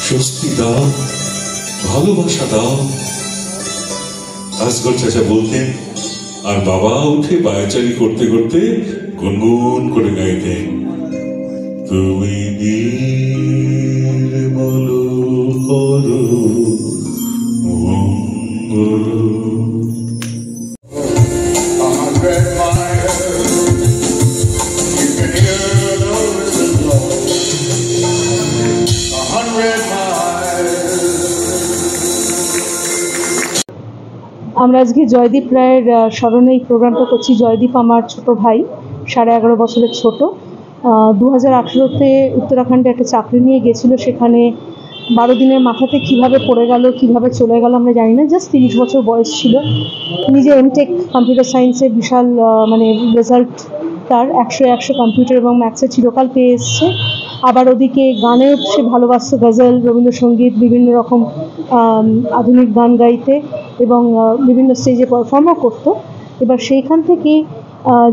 স্বস্তি দাও, ভালোবাসা দাও। আসগর চাচা বলতেন, আর বাবা উঠে পায়চারি করতে করতে গুনগুন করে গাইতেন, তুমি নির্মল করো মঙ্গল। আমরা আজকে জয়দীপ রায়ের স্মরণে এই প্রোগ্রামটা করছি। জয়দীপ আমার ছোট ভাই, 11.5 বছরের ছোট। 2018-তে উত্তরাখণ্ডে একটা চাকরি নিয়ে গেছিলো, সেখানে 12 দিনের মাথাতে কিভাবে পড়ে গেল, কিভাবে চলে গেল আমরা জানি না। জাস্ট 30 বছর বয়স ছিল। নিজে এমটেক কম্পিউটার সায়েন্সে বিশাল রেজাল্ট তার, 100 কম্পিউটার এবং ম্যাথসে চিরকাল পেয়ে এসছে। আবার ওদিকে গানেও সে ভালোবাসত, গজল, রবীন্দ্রসঙ্গীত, বিভিন্ন রকম আধুনিক গান গাইতে এবং বিভিন্ন স্টেজে পারফর্মও করতো। এবার সেইখান থেকে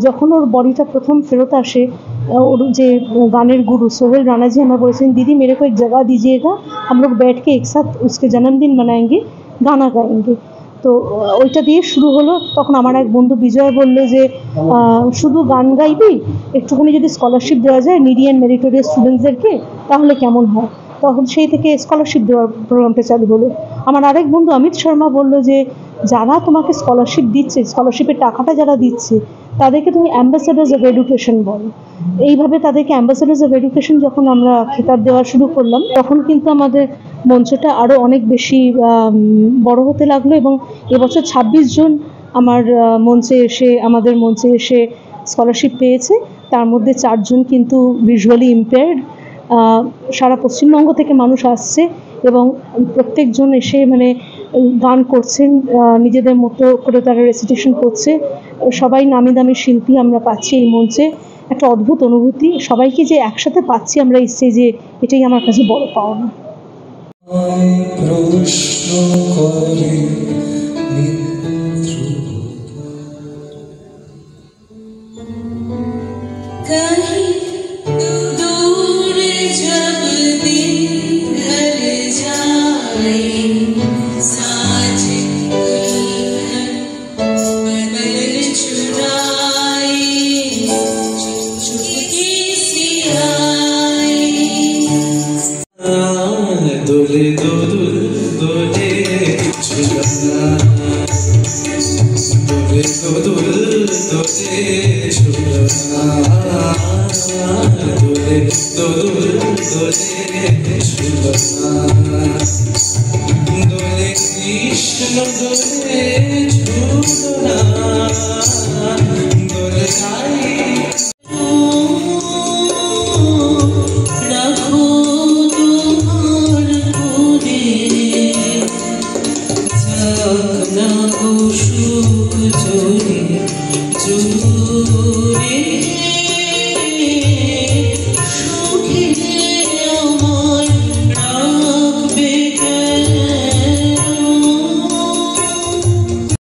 যখন ওর বডিটা প্রথম ফেরত আসে, ওর যে গানের গুরু সোহেল রানাজি আমার বলেছেন, দিদি मेरे को एक जगह दीजिएगा, हम लोग बैठ के एक साथ उसके जन्मदिन मनाएंगे, गाना गाएंगे। তো ওইটা দিয়ে শুরু হলো। তখন আমার এক বন্ধু বিজয় বলল যে শুধু গান গাইবি, একটুখানি যদি স্কলারশিপ দেওয়া যায় নিডি অ্যান্ড মেরিটোরিয়াস স্টুডেন্টসদেরকে তাহলে কেমন হয়। তখন সেই থেকে স্কলারশিপ দেওয়ার প্রোগ্রামটা চালু হলো। আমার আরেক বন্ধু অমিত শর্মা বলল যে যারা তোমাকে স্কলারশিপ দিচ্ছে, স্কলারশিপের টাকাটা যারা দিচ্ছে, তাদেরকে তুমি অ্যাম্বাসেডার্স অফ এডুকেশন বলো। এইভাবে তাদেরকে অ্যাম্বাসেডার্স অফ এডুকেশন যখন আমরা খেতাব দেওয়া শুরু করলাম, তখন কিন্তু আমাদের মঞ্চটা আরও অনেক বেশি বড় হতে লাগলো। এবং এবছর 26 জন আমাদের মঞ্চে এসে স্কলারশিপ পেয়েছে। তার মধ্যে 4 জন কিন্তু ভিজুয়ালি ইম্পেয়ার্ড। সারা পশ্চিমবঙ্গ থেকে মানুষ আসছে এবং প্রত্যেকজন এসে গান করছেন, নিজেদের মতো করে তারা রেসিটেশন করছে। সবাই নামি দামি শিল্পী আমরা পাচ্ছি এই মঞ্চে, একটা অদ্ভুত অনুভূতি। সবাইকে যে একসাথে পাচ্ছি আমরা এই স্টেজে, এটাই আমার কাছে বড় পাওনা। দোলে দোলে দোলে ঝুলনা, দোলে দোলে দোলে ঝুলনা, দোলে দোলে দোলে ঝুলনা, দোলে কৃষ্ণ দোলে